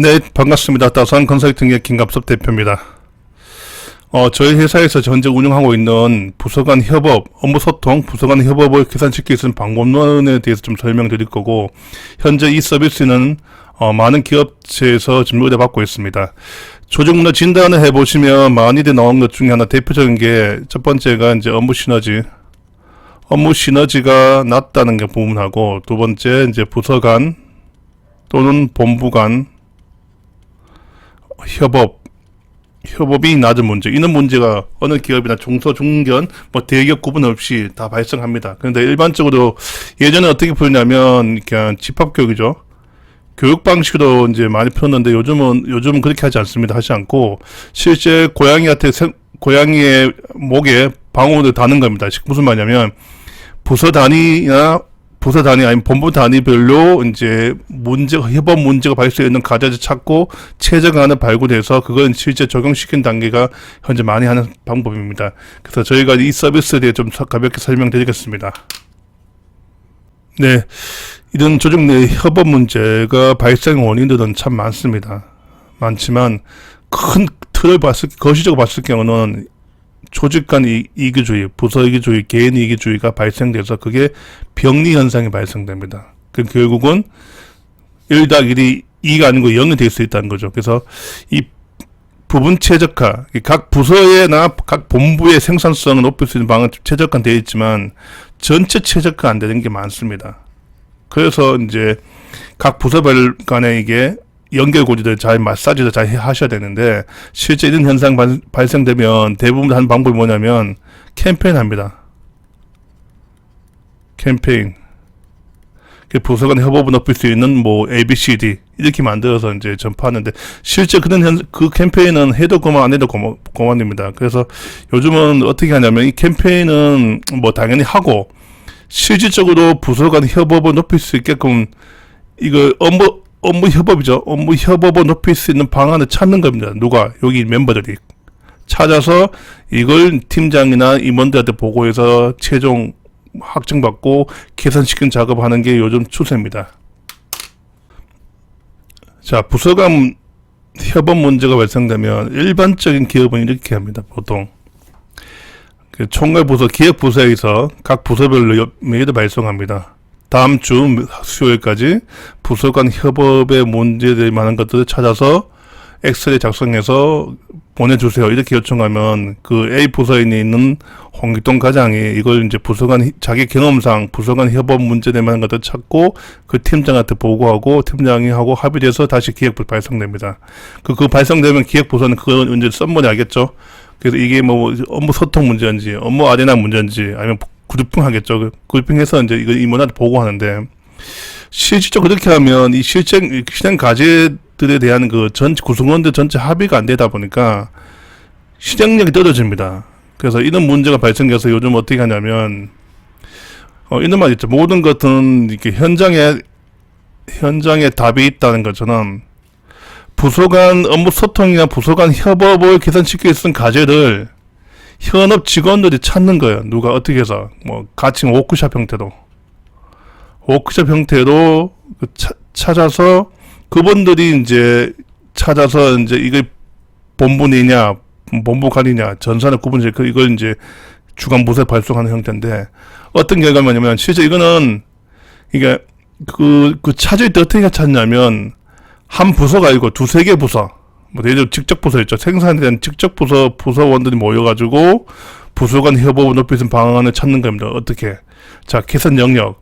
네, 반갑습니다. 따스한 컨설팅의 김갑섭 대표입니다. 저희 회사에서 현재 운영하고 있는 부서 간 협업, 업무 소통, 부서 간 협업을 개선시킬 수 있는 방법론에 대해서 좀 설명드릴 거고, 현재 이 서비스는 많은 기업체에서 지금 의뢰받고 있습니다. 조직 문화 진단을 해보시면 많이들 나온 것 중에 하나 대표적인 게 첫 번째가 이제 업무 시너지가 낮다는 게 부분하고, 두 번째 이제 부서 간 또는 본부 간 협업이 낮은 문제. 이런 문제가 어느 기업이나 중소, 중견, 대기업 구분 없이 다 발생합니다. 그런데 일반적으로 예전에 어떻게 풀냐면, 그냥 집합교육이죠. 교육 방식으로 이제 많이 풀었는데 요즘은 그렇게 하지 않습니다. 하지 않고, 실제 고양이의 목에 방울을 다는 겁니다. 무슨 말이냐면, 부서 단위 아니면 본부 단위별로 이제 협업 문제가 발생했는 과제를 찾고 최적안을 발굴해서 그걸 실제 적용시킨 단계가 현재 많이 하는 방법입니다. 그래서 저희가 이 서비스에 대해 좀 가볍게 설명드리겠습니다. 네. 이런 조직 내 협업 문제가 발생 원인들은 참 많지만 큰 틀을 거시적으로 봤을 경우는 조직 간 이기주의, 부서 이기주의, 개인 이기주의가 발생돼서 그게 병리 현상이 발생됩니다. 그 결국은 1+1이 2가 아니고 0이 될 수 있다는 거죠. 그래서 이 부분 최적화, 각 부서나 각 본부의 생산성을 높일 수 있는 방안은 최적화되어 있지만 전체 최적화 안 되는 게 많습니다. 그래서 이제 각 부서별 간에 이게 연결고리들 잘 마사지를 잘 하셔야 되는데, 실제 이런 현상 발생되면 대부분 하는 방법이 뭐냐면 캠페인 합니다. 캠페인. 부서 간 협업을 높일 수 있는 ABCD 이렇게 만들어서 이제 전파하는데, 실제 그 캠페인은 해도 그만 안 해도 그만입니다. 그래서 요즘은 어떻게 하냐면 이 캠페인은 당연히 하고, 실질적으로 부서 간 협업을 높일 수 있게끔 이거 업무 협업이죠. 업무 협업을 높일 수 있는 방안을 찾는 겁니다. 여기 멤버들이 찾아서 이걸 팀장이나 임원들한테 보고해서 최종 확정받고 개선시킨 작업하는 게 요즘 추세입니다. 자, 부서 간 협업 문제가 발생되면 일반적인 기업은 이렇게 합니다. 보통 총괄 부서, 기획 부서에서 각 부서별로 메일을 발송합니다. 다음 주 수요일까지 부서 간 협업에 문제될 만한 것들을 찾아서 엑셀에 작성해서 보내주세요. 이렇게 요청하면 그 A 부서에 있는 홍길동 과장이 이걸 이제 자기 경험상 부서 간 협업 문제될 만한 것들을 찾고 그 팀장한테 보고하고 팀장이 하고 합의돼서 다시 기획부 발송됩니다. 그 발송되면 기획부서는 그걸 이제 썸머리 알겠죠? 그래서 이게 업무 소통 문제인지 업무 아레나 문제인지 아니면 그룹핑 하겠죠. 그룹핑해서 이제 이거 임원한테 보고하는데, 실질적으로 그렇게 하면 이 실행 과제들에 대한 구성원들 전체 합의가 안 되다 보니까 실행력이 떨어집니다. 그래서 이런 문제가 발생해서 요즘 어떻게 하냐면, 이런 말 있죠. 모든 것은 이렇게 현장에 답이 있다는 것처럼 부서 간 업무 소통이나 부서 간 협업을 개선시킬 수 있는 과제를 현업 직원들이 찾는 거예요. 누가 어떻게 해서 같이 워크숍 형태로 찾아서 그분들이 이제 이게 본부이냐 본부간이냐 전산을 구분해서 이걸 이제 주간 부서에 발송하는 형태인데, 어떤 결과냐면 실제 이거는 이게 그 찾을 때 어떻게 찾냐면 한 부서가 아니고 두세 개 부서, 예를 들어 직접 부서 있죠. 생산에 대한 직접 부서원들이 모여가지고 부서 간 협업을 높일 수 있는 방안을 찾는 겁니다. 어떻게? 자, 개선 영역.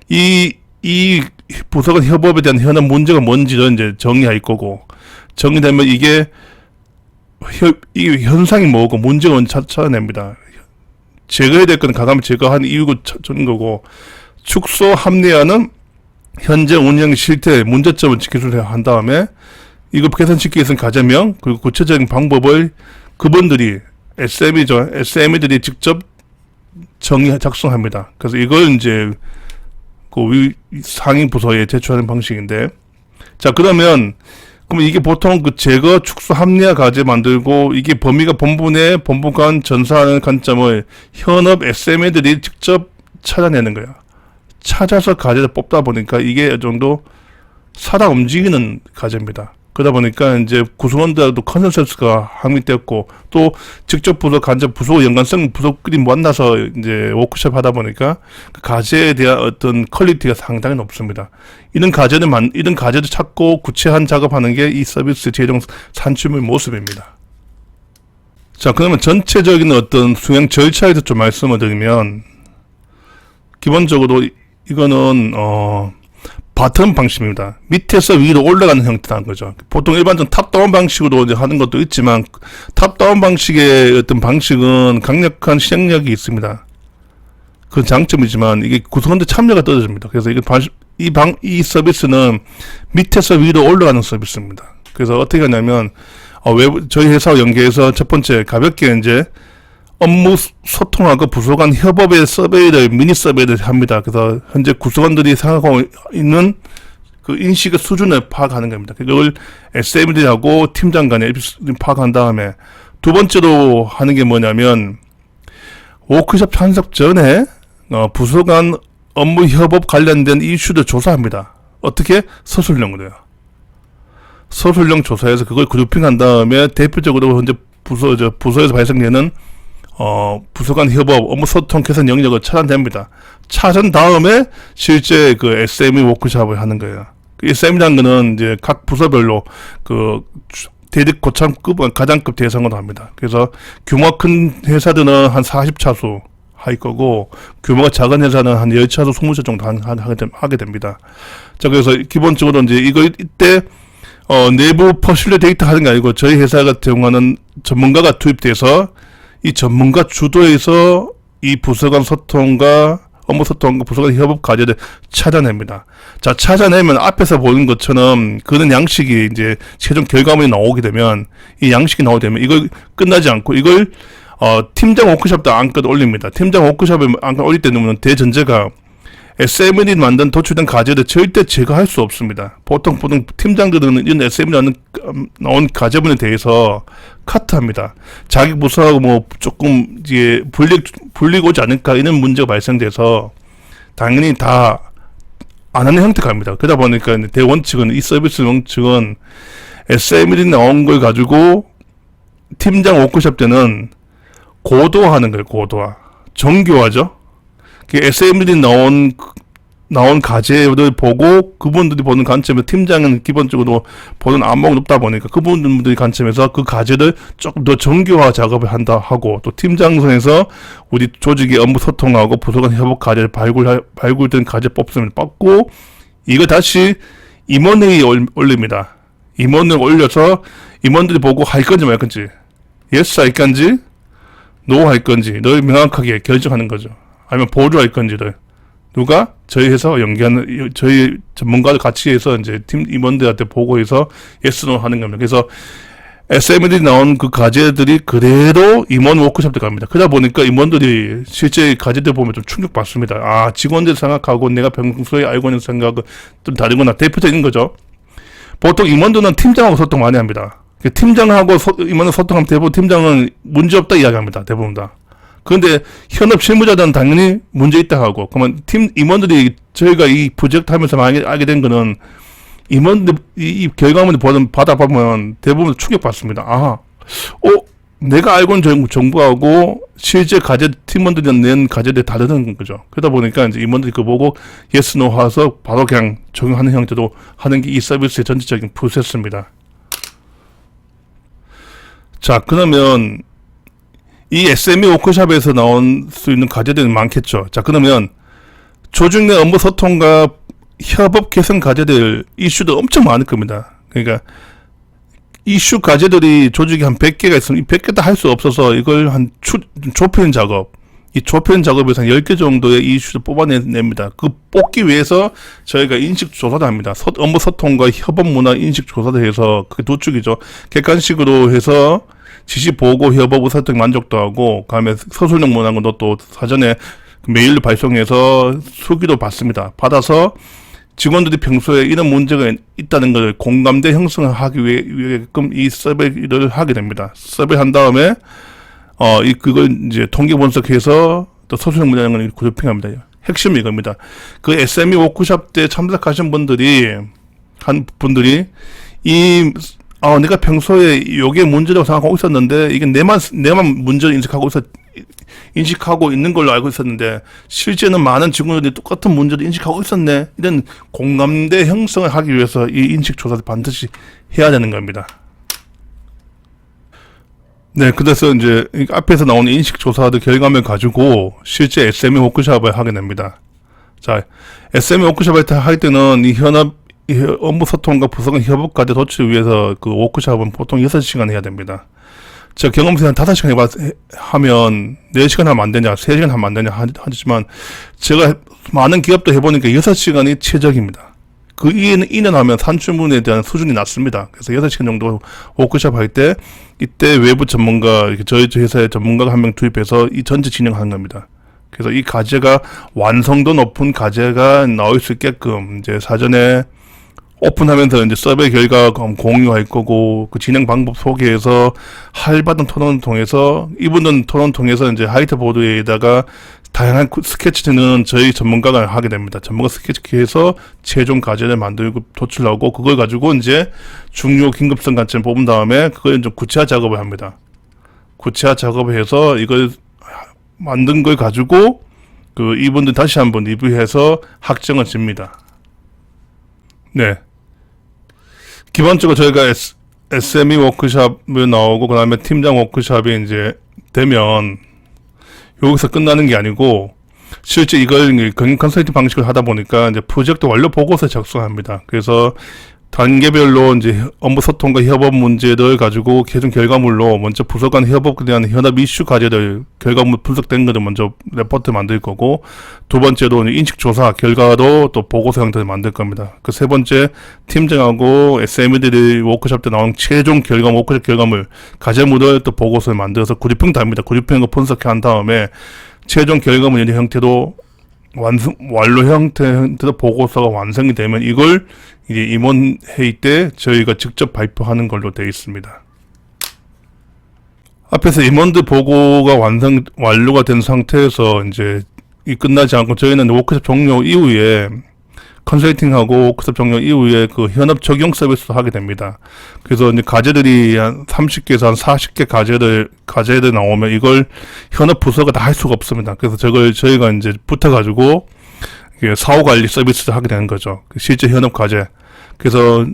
이 부서 간 협업에 대한 현안 문제가 뭔지를 이제 정의할 거고, 정의되면 이게 현상이 뭐고 문제가 뭔지 찾아냅니다. 제거해야 될 거는 가감을 제거한 이유고 찾는 거고, 축소 합리화는 현재 운영 실태 문제점을 기술해야 한 다음에 이거 개선시키기 위해서는 과제명 그리고 구체적인 방법을 그분들이 SME들이 직접 작성합니다. 그래서 이걸 이제 상위 부서에 제출하는 방식인데, 자, 그럼 이게 보통 제거 축소 합리화 과제 만들고, 이게 범위가 본부 내 본부 간 전사하는 관점을 현업 SME들이 직접 찾아내는 거야. 찾아서 과제를 뽑다 보니까 이게 어느 정도 살아 움직이는 과제입니다. 그러다 보니까 이제 구성원들도 컨센서스가 확립됐고 또 직접 부서, 간접 부서, 연관성 부서끼리 만나서 이제 워크숍 하다 보니까 그 과제에 대한 어떤 퀄리티가 상당히 높습니다. 이런 과제를 찾고 구체한 작업하는 게 이 서비스 최종 산출물 모습입니다. 자, 그러면 전체적인 어떤 수행 절차에서 좀 말씀을 드리면, 기본적으로 이거는 바텀 방식입니다. 밑에서 위로 올라가는 형태라는 거죠. 보통 일반적인 탑다운 방식으로 이제 하는 것도 있지만, 탑다운 방식의 어떤 방식은 강력한 실행력이 있습니다. 그건 장점이지만 이게 구성원들 참여가 떨어집니다. 그래서 이 서비스는 밑에서 위로 올라가는 서비스입니다. 그래서 어떻게 하냐면 저희 회사와 연계해서 첫 번째 가볍게 이제 업무 소통하고 부서 간 협업의 서베이를 미니 서베이를 합니다. 그래서 현재 구성원들이 생각하고 있는 그 인식의 수준을 파악하는 겁니다. 그걸 SM들하고 팀장 간에 파악한 다음에 두 번째로 하는 게 뭐냐면 워크숍 참석 전에 부서 간 업무 협업 관련된 이슈를 조사합니다. 어떻게? 서술형으로요. 서술형 조사해서 그걸 그룹핑한 다음에 대표적으로 현재 부서에서 발생되는 부서 간 협업, 업무 소통 개선 영역을 찾아냅니다. 찾은 다음에 실제 그 SME 워크숍을 하는 거예요. 그 SM이라는 거는 이제 각 부서별로 그 대립 고참급, 가장급 대상으로 합니다. 그래서 규모가 큰 회사들은 한 40차수 할 거고, 규모가 작은 회사는 한 10차수, 20차 정도 하게 됩니다. 자, 그래서 기본적으로 이제 이때 내부 퍼슐레 데이터 하는 게 아니고 저희 회사 같은 경우는 전문가가 투입돼서 이 전문가 주도에서 이 부서 간 소통과 업무 소통과 부서 간 협업 과제를 찾아냅니다. 자, 찾아내면 앞에서 보는 것처럼 그런 양식이 이제 최종 결과물이 나오게 되면 이 양식이 나오게 되면 이걸 끝나지 않고 이걸 팀장 워크숍도 안건 올립니다. 팀장 워크숍에 안건 올릴 때는 대전제가 SM이 만든 도출된 과제를 절대 제거할 수 없습니다. 보통 팀장들은 이런 SM이 나온 과제분에 대해서 카트합니다. 자기 부서하고 뭐 조금 이제 불리고 오지 않을까 이런 문제가 발생돼서 당연히 다 안 하는 형태가 갑니다. 그러다 보니까 대원칙은 이 서비스 원칙은 SM이 나온 걸 가지고 팀장 워크숍 때는 고도화하는 거예요. 고도화. 정교화죠. SM들이 나온 과제를 보고 그분들이 보는 관점에서 팀장은 기본적으로 보는 안목이 높다 보니까 그분들의 관점에서 그 과제를 조금 더 정교화 작업을 한다 하고 또 팀장선에서 우리 조직의 업무 소통하고 부서 간 협업 과제를 발굴된 과제 뽑고 이거 다시 임원회의에 올립니다. 임원을 올려서 임원들이 보고 할 건지 말 건지 예스 할 건지 노 할 건지 늘 명확하게 결정하는 거죠. 아니면 보류할 건지를 누가 저희 회사와 연계하는 저희 전문가들 같이 해서 이제 팀 임원들한테 보고해서 예스노 하는 겁니다. 그래서 SM들이 나온 그 과제들이 그대로 임원 워크숍에 갑니다. 그러다 보니까 임원들이 실제 과제들 보면 좀 충격받습니다. 아, 직원들 생각하고 내가 평소에 알고 있는 생각은 좀 다르구나. 대표적인 거죠. 보통 임원들은 팀장하고 소통 많이 합니다. 팀장하고 임원을 소통하면 대부분 팀장은 문제없다 이야기합니다. 대부분 다. 그런데 현업 실무자들은 당연히 문제 있다 하고, 그러면 임원들이 저희가 이 프로젝트 하면서 많이 알게 된 거는 임원들 이 결과물을 받아보면 대부분 충격받습니다. 아, 내가 알고 있는 정보하고 실제 팀원들이 낸 과제들이 다르다는 거죠. 그러다 보니까 이제 임원들이 그거 보고 예스 노 하서 바로 그냥 적용하는 형태로 하는 게 이 서비스의 전체적인 프로세스입니다. 자, 그러면 이 SME 워크숍에서 나올 수 있는 과제들은 많겠죠. 자, 그러면 조직 내 업무 소통과 협업 개선 과제들, 이슈도 엄청 많을 겁니다. 그러니까 이슈 과제들이 조직이 한 100개가 있으면 이 100개 다 할 수 없어서 이걸 좁히는 작업, 이 좁히는 작업에서 한 10개 정도의 이슈를 뽑아냅니다. 그 뽑기 위해서 저희가 인식 조사를 합니다. 업무 소통과 협업 문화 인식 조사를 해서 그게 두 축이죠. 객관식으로 해서 지시 보고 협업 의사소통 만족도 하고, 그다음에 서술형 문항은 또 사전에 메일로 발송해서 수기도 받습니다. 받아서 직원들이 평소에 이런 문제가 있다는 걸 공감대 형성을 하기 위해끔 이 서베이를 하게 됩니다. 서베이 한 다음에 그걸 이제 통계 분석해서 또 서술형 문항을 그룹핑합니다. 핵심이 이겁니다. 그 SME 워크숍 때 참석하신 분들이 내가 평소에 요게 문제라고 생각하고 있었는데, 이게 내만 문제를 인식하고 있는 걸로 알고 있었는데, 실제는 많은 직원들이 똑같은 문제를 인식하고 있었네. 이런 공감대 형성을 하기 위해서 이 인식 조사를 반드시 해야 되는 겁니다. 네, 그래서 이제 앞에서 나오는 인식 조사들 결과물 가지고 실제 SME 워크숍을 하게 됩니다. 자, SME 워크숍을 할 때는 이 업무 소통과 부서 간 협업까지 도출을 위해서 그 워크숍은 보통 6시간 해야 됩니다. 제가 경험상 한 5시간 하면 4시간 하면 안 되냐, 3시간 하면 안 되냐 하지만 제가 많은 기업도 해보니까 6시간이 최적입니다. 그 이는 하면 산출문에 대한 수준이 낮습니다. 그래서 6시간 정도 워크숍 할 때 이때 외부 전문가, 저희 회사의 전문가가 한 명 투입해서 이 전체 진행하는 겁니다. 그래서 이 과제가 완성도 높은 과제가 나올 수 있게끔 이제 사전에 오픈하면서 이제 서베이 결과 공유할 거고, 그 진행 방법 소개해서 활발한 토론을 통해서, 이분은 토론 통해서 이제 화이트보드에다가 다양한 스케치는 저희 전문가가 하게 됩니다. 전문가 스케치해서 최종 과제를 만들고 도출하고, 그걸 가지고 이제 중요 긴급성 관점을 뽑은 다음에 그걸 이제 구체화 작업을 합니다. 구체화 작업을 해서 이걸 만든 걸 가지고 그 이분들 다시 한번 리뷰해서 학점을 줍니다. 네. 기본적으로 저희가 SME 워크숍을 나오고, 그 다음에 팀장 워크숍이 이제 되면 여기서 끝나는 게 아니고, 실제 이걸 경영 컨설팅 방식을 하다 보니까 이제 프로젝트 완료 보고서 작성합니다. 그래서 단계별로 이제 업무 소통과 협업 문제를 가지고 최종 결과물로 먼저 부서 간 협업에 대한 현업 이슈 과제들, 결과물 분석된 것을 먼저 레포트 만들 거고, 두 번째로 인식 조사 결과도 또 보고서 형태를 만들 겁니다. 그 세 번째, 팀장하고 SME들이 워크숍 때 나온 최종 워크숍 결과물, 과제물을 또 보고서를 만들어서 구리평도 합니다. 구리평을 분석한 다음에 최종 결과물 형태로 완료 형태로 보고서가 완성이 되면 이걸 이제 임원 회의 때 저희가 직접 발표하는 걸로 되어 있습니다. 앞에서 임원들 보고가 완료가 된 상태에서 이제 끝나지 않고 저희는 워크숍 종료 이후에 컨설팅하고 워크숍 종료 이후에 그 현업 적용 서비스도 하게 됩니다. 그래서 이제 과제들이 한 30개에서 한 40개 과제들 나오면 이걸 현업 부서가 다 할 수가 없습니다. 그래서 저희가 이제 붙어가지고 사후 관리 서비스를 하게 되는 거죠. 실제 현업 과제. 그래서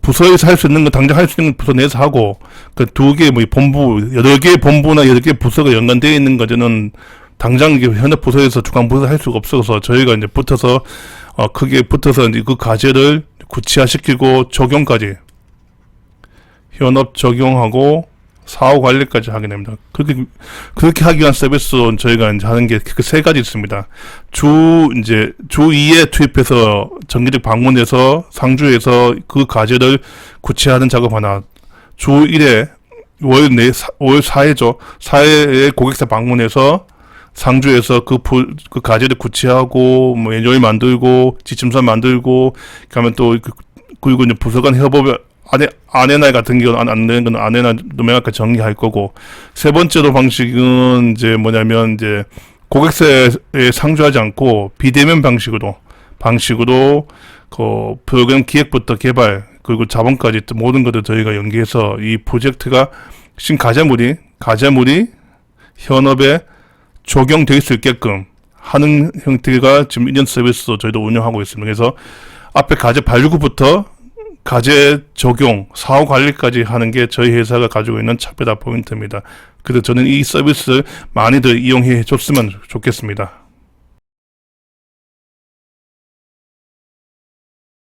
부서에서 할 수 있는 거, 당장 할 수 있는 거 부서 내에서 하고, 그 2개 본부, 8개 본부나 8개 부서가 연관되어 있는 거는 당장 현업 부서에서 주간 부서에서 할 수가 없어서 저희가 이제 붙어서 크게 붙어서 이제 그 과제를 구체화시키고 적용까지, 현업 적용하고 사후 관리까지 하게 됩니다. 그렇게 하기 위한 서비스는 저희가 이제 하는 게 그 3가지 있습니다. 주 2에 투입해서 정기적 방문해서 상주해서 그 과제를 구체화하는 작업 하나, 주 1에 월 4회죠. 4회에 고객사 방문해서 상주에서 그 과제를 구체하고, 매뉴얼 만들고, 지침서 만들고, 그러면 또, 그리고 이제 부서 간 협업을, 아내날 같은 경우는 안 되는 건 아내날도 명확하게 정리할 거고, 세 번째로 방식은 이제 이제 고객사에 상주하지 않고 비대면 방식으로, 그 프로그램 기획부터 개발, 그리고 자본까지 모든 것들 저희가 연계해서 이 프로젝트가 가제물이 현업에 적용될 수 있게끔 하는 형태가 지금 1년 서비스도 저희도 운영하고 있습니다. 그래서 앞에 과제 발굴부터 과제 적용, 사후 관리까지 하는 게 저희 회사가 가지고 있는 차별화 포인트입니다. 그래서 저는 이 서비스를 많이들 이용해 줬으면 좋겠습니다.